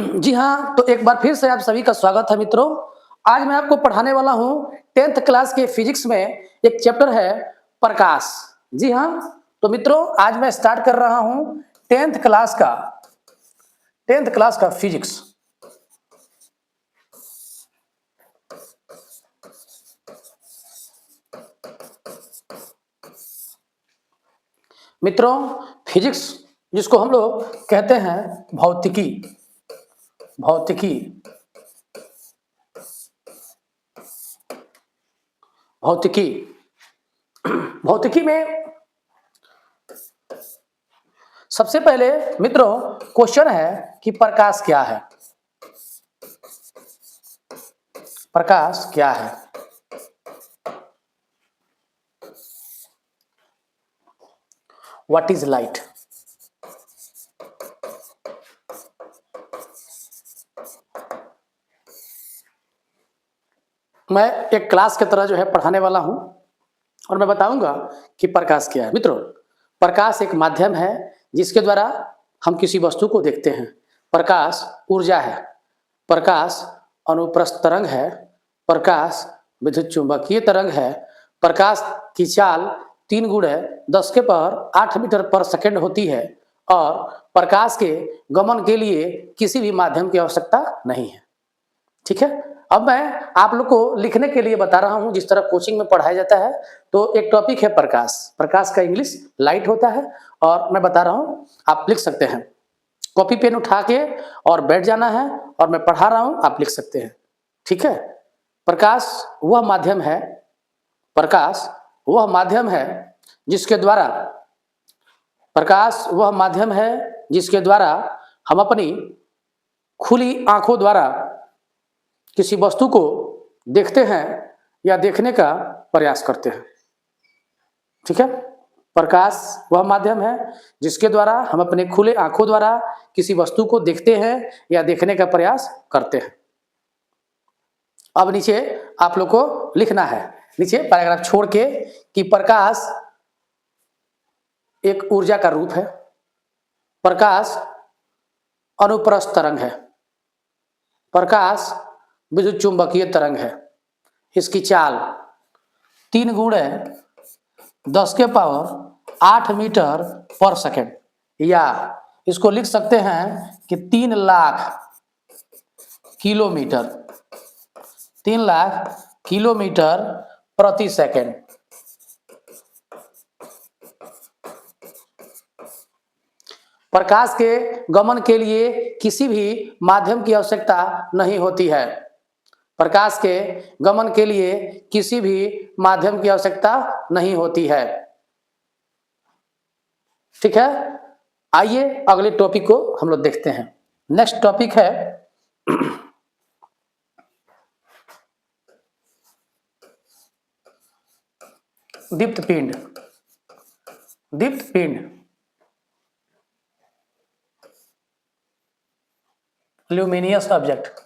जी हाँ, तो एक बार फिर से आप सभी का स्वागत है मित्रों। आज मैं आपको पढ़ाने वाला हूँ 10th क्लास के फिजिक्स में एक चैप्टर है प्रकाश। जी हाँ, तो मित्रों आज मैं स्टार्ट कर रहा हूँ 10th क्लास का फिजिक्स। मित्रों फिजिक्स जिसको हम लोग कहते हैं भौतिकी। भौतिकी भौतिकी भौतिकी में सबसे पहले मित्रों क्वेश्चन है कि प्रकाश क्या है। प्रकाश क्या है? What is light? मैं एक क्लास की तरह जो है पढ़ाने वाला हूं और मैं बताऊंगा कि प्रकाश क्या है। मित्रों प्रकाश एक माध्यम है जिसके द्वारा हम किसी वस्तु को देखते हैं। प्रकाश ऊर्जा है, प्रकाश अनुप्रस्थ तरंग है, प्रकाश विद्युत चुंबकीय तरंग है। प्रकाश की चाल 3 गुणे 10 के पावर 8 मीटर पर सेकंड होती है और प्रकाश के गमन के लिए किसी भी माध्यम की आवश्यकता नहीं है। ठीक है, अब मैं आप लोग को लिखने के लिए बता रहा हूं जिस तरह कोचिंग में पढ़ाया जाता है। तो एक टॉपिक है प्रकाश। प्रकाश का इंग्लिश लाइट होता है और मैं बता रहा हूं, आप लिख सकते हैं। कॉपी पेन उठा के और बैठ जाना है और मैं पढ़ा रहा हूं, आप लिख सकते हैं। ठीक है, प्रकाश वह माध्यम है, प्रकाश वह माध्यम है जिसके द्वारा प्रकाश वह माध्यम है जिसके द्वारा हम अपनी खुली आंखों द्वारा किसी वस्तु को देखते हैं या देखने का प्रयास करते हैं। ठीक है, प्रकाश वह माध्यम है जिसके द्वारा हम अपने खुले आंखों द्वारा किसी वस्तु को देखते हैं या देखने का प्रयास करते हैं। अब नीचे आप लोग को लिखना है, नीचे पैराग्राफ छोड़ के, कि प्रकाश एक ऊर्जा का रूप है, प्रकाश अनुप्रस्थ तरंग है, प्रकाश विद्युत चुंबकीय तरंग है। इसकी चाल 3 गुणे 10 के पावर 8 मीटर पर सेकंड, या इसको लिख सकते हैं कि 3 लाख किलोमीटर, 3 लाख किलोमीटर प्रति सेकंड। प्रकाश के गमन के लिए किसी भी माध्यम की आवश्यकता नहीं होती है। प्रकाश के गमन के लिए किसी भी माध्यम की आवश्यकता नहीं होती है। ठीक है, आइए अगले टॉपिक को हम लोग देखते हैं। नेक्स्ट टॉपिक है दीप्त पिंड। दीप्त पिंड luminous object,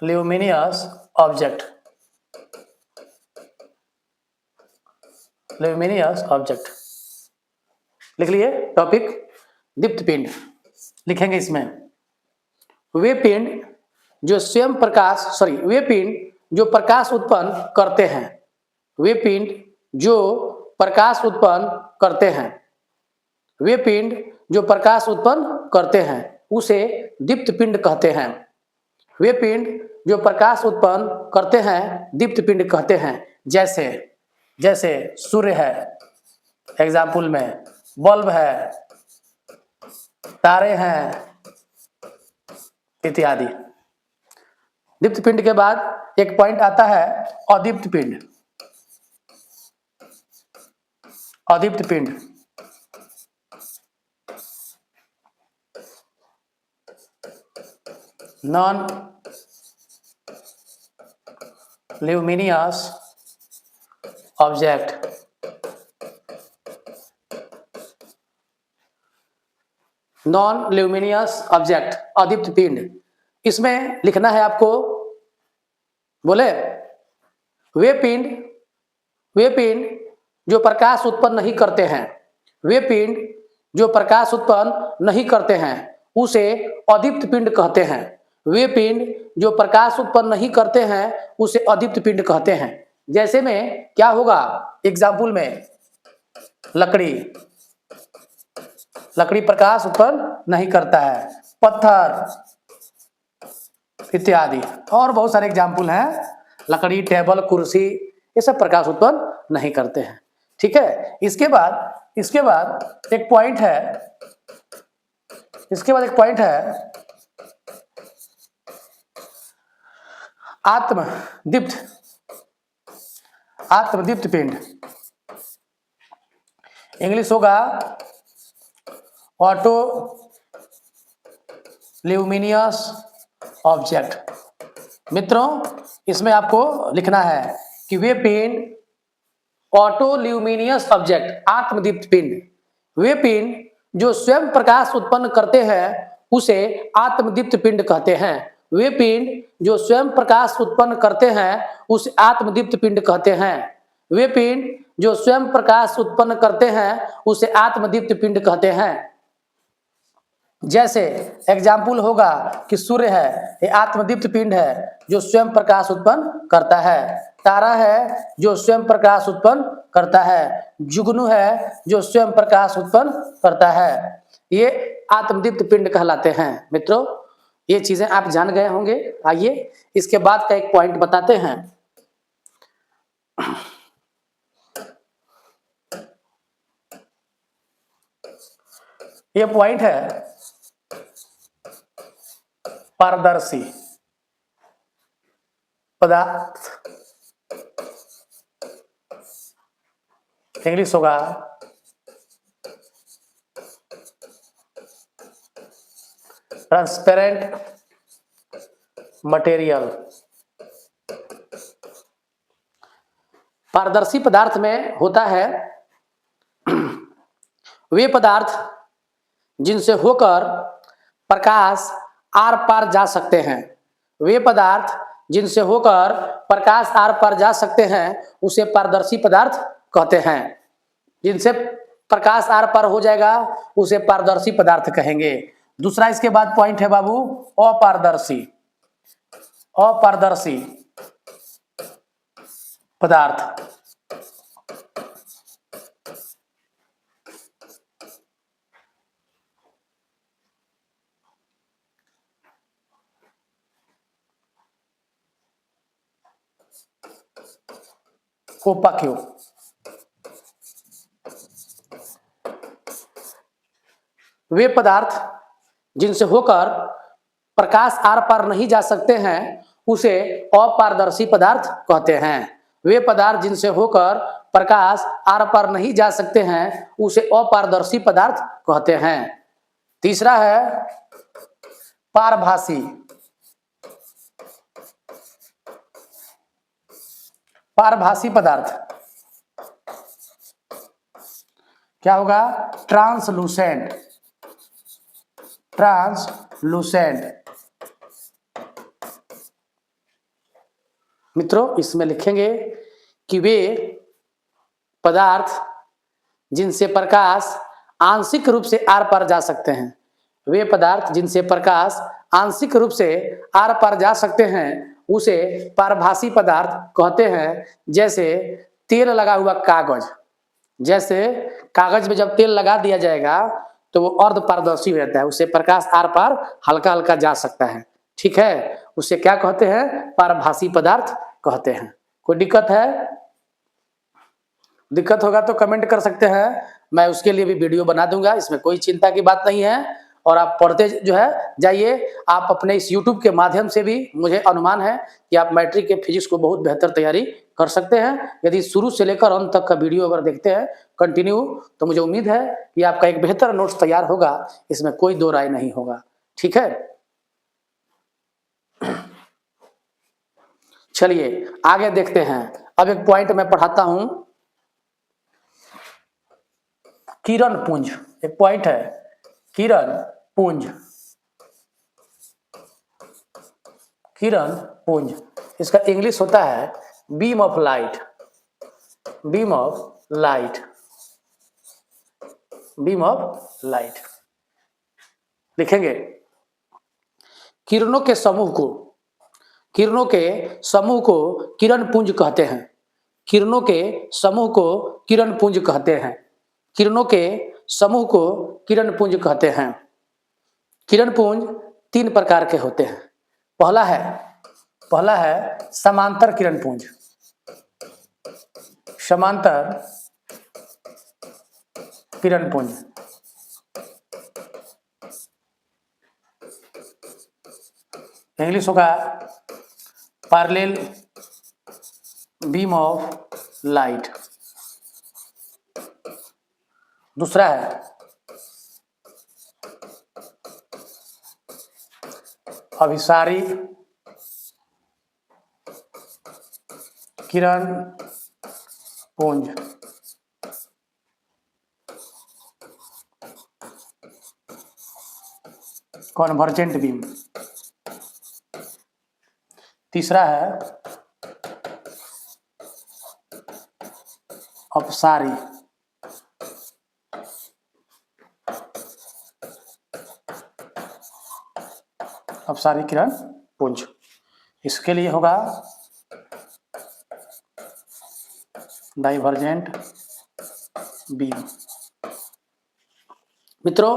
luminous object, luminous object. लिख लिए टॉपिक दीप्त पिंड। लिखेंगे इसमें वे पिंड जो स्वयं प्रकाश वे पिंड जो प्रकाश उत्पन्न करते हैं, वे पिंड जो प्रकाश उत्पन्न करते हैं, वे पिंड जो प्रकाश उत्पन्न करते हैं उसे दीप्त पिंड कहते हैं। वे पिंड जो प्रकाश उत्पन्न करते हैं दीप्त पिंड कहते हैं। जैसे जैसे सूर्य है, एग्जाम्पल में बल्ब है, तारे हैं इत्यादि। दीप्त पिंड के बाद एक पॉइंट आता है अदीप्त पिंड। अदीप्त पिंड non luminous object. Non luminous object अदीप्त पिंड। इसमें लिखना है आपको, बोले वे पिंड जो प्रकाश उत्पन्न नहीं करते हैं, वे पिंड जो प्रकाश उत्पन्न नहीं करते हैं उसे अदीप्त पिंड कहते हैं। वे पिंड जो प्रकाश उत्पन्न नहीं करते हैं उसे अदीप्त पिंड कहते हैं। जैसे में क्या होगा, एग्जाम्पल में लकड़ी प्रकाश उत्पन्न नहीं करता है, पत्थर इत्यादि, और बहुत सारे एग्जाम्पल हैं। लकड़ी, टेबल, कुर्सी, ये सब प्रकाश उत्पन्न नहीं करते हैं। ठीक है। इसके बाद एक पॉइंट है, आत्मदीप्त पिंड। इंग्लिश होगा ऑटो ल्यूमिनियस ऑब्जेक्ट। मित्रों, इसमें आपको लिखना है कि वे पिंड ऑटो ल्यूमिनियस ऑब्जेक्ट, आत्मदीप्त पिंड, वे पिंड जो स्वयं प्रकाश उत्पन्न करते हैं उसे आत्मदीप्त पिंड कहते हैं। वे पिंड जो स्वयं प्रकाश उत्पन्न करते हैं उसे आत्मदीप्त पिंड कहते हैं। वे पिंड जो स्वयं प्रकाश उत्पन्न करते हैं उसे आत्मदीप्त पिंड कहते हैं। जैसे एग्जाम्पल होगा कि सूर्य है, ये आत्मदीप्त पिंड है जो स्वयं प्रकाश उत्पन्न करता है। तारा है जो स्वयं प्रकाश उत्पन्न करता है। जुगनू है जो स्वयं प्रकाश उत्पन्न करता है। ये आत्मदीप्त पिंड कहलाते हैं। मित्रों, ये चीजें आप जान गए होंगे। आइए इसके बाद का एक पॉइंट बताते हैं। ये पॉइंट है पारदर्शी पदार्थ। इंग्लिश होगा ट्रांसपेरेंट मटेरियल। पारदर्शी पदार्थ में होता है वे पदार्थ जिनसे होकर प्रकाश आर पार जा सकते हैं। वे पदार्थ जिनसे होकर प्रकाश आर पार जा सकते हैं उसे पारदर्शी पदार्थ कहते हैं। जिनसे प्रकाश आर पार हो जाएगा उसे पारदर्शी पदार्थ कहेंगे। दूसरा इसके बाद पॉइंट है बाबू अपारदर्शी पदार्थ। ओपाक्यू, वे पदार्थ जिनसे होकर प्रकाश आर पार नहीं जा सकते हैं उसे अपारदर्शी पदार्थ कहते हैं। वे पदार्थ जिनसे होकर प्रकाश आर पार नहीं जा सकते हैं उसे अपारदर्शी पदार्थ कहते हैं। तीसरा है पारभासी। पारभासी पदार्थ क्या होगा, ट्रांसलूसेंट। मित्रों, इसमें लिखेंगे कि वे पदार्थ जिनसे प्रकाश आंशिक रूप से आर पार जा सकते हैं। वे पदार्थ जिनसे प्रकाश आंशिक रूप से आर पार जा सकते हैं उसे पारभासी पदार्थ कहते हैं। जैसे तेल लगा हुआ कागज, जैसे कागज में जब तेल लगा दिया जाएगा तो वो अर्ध पारदर्शी हो जाता है, उससे प्रकाश आर पार हल्का हल्का जा सकता है। ठीक है, उसे क्या कहते हैं, पारभासी पदार्थ कहते हैं। कोई दिक्कत है? दिक्कत होगा तो कमेंट कर सकते हैं, मैं उसके लिए भी वीडियो बना दूंगा, इसमें कोई चिंता की बात नहीं है। और आप पढ़ते जो है जाइए। आप अपने इस YouTube के माध्यम से भी मुझे अनुमान है कि आप मैट्रिक के फिजिक्स को बहुत बेहतर तैयारी कर सकते हैं। यदि शुरू से लेकर अंत तक का वीडियो अगर देखते हैं कंटिन्यू, तो मुझे उम्मीद है कि आपका एक बेहतर नोट्स तैयार होगा, इसमें कोई दो राय नहीं होगा। ठीक है, चलिए आगे देखते हैं। अब एक पॉइंट मैं पढ़ाता हूं, किरण पुंज। एक पॉइंट है किरण पुंज। किरण पुंज, इसका इंग्लिश होता है beam of light. Beam of light, beam of light. लिखेंगे किरणों के समूह को किरण पुंज कहते हैं। किरणों के समूह को किरण पुंज कहते हैं। किरणों के समूह को किरण पुंज कहते हैं। किरण पुंज 3 प्रकार के होते हैं। पहला है समांतर किरण पुंज। समांतर किरण पुंज। इंग्लिश होगा पैरेलल बीम ऑफ लाइट। दूसरा है अभिसारी किरण पुंज। Convergent beam. तीसरा है अपसारी किरण पुंज। इसके लिए होगा डाइवर्जेंट बीम। मित्रों,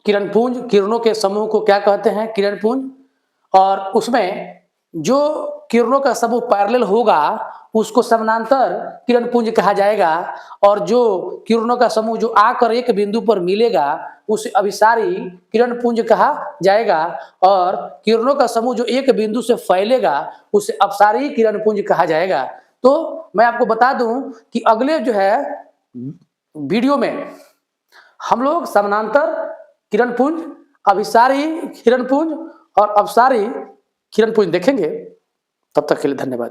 किरण पुंज, किरणों के समूह को क्या कहते हैं? किरण पुंज। और उसमें जो किरणों का समूह पैरेलल होगा उसको समानांतर किरण पुंज कहा जाएगा, और जो किरणों का समूह जो आकर एक बिंदु पर मिलेगा उसे अभिसारी किरण पुंज कहा जाएगा, और किरणों का समूह जो एक बिंदु से फैलेगा उसे अपसारी किरण पुंज कहा जाएगा। तो मैं आपको बता दूं कि अगले जो है वीडियो में हम लोग समानांतर किरण पुंज, अभिसारी किरण पुंज और अपसारी किरण पुंज देखेंगे। तब तक के लिए धन्यवाद।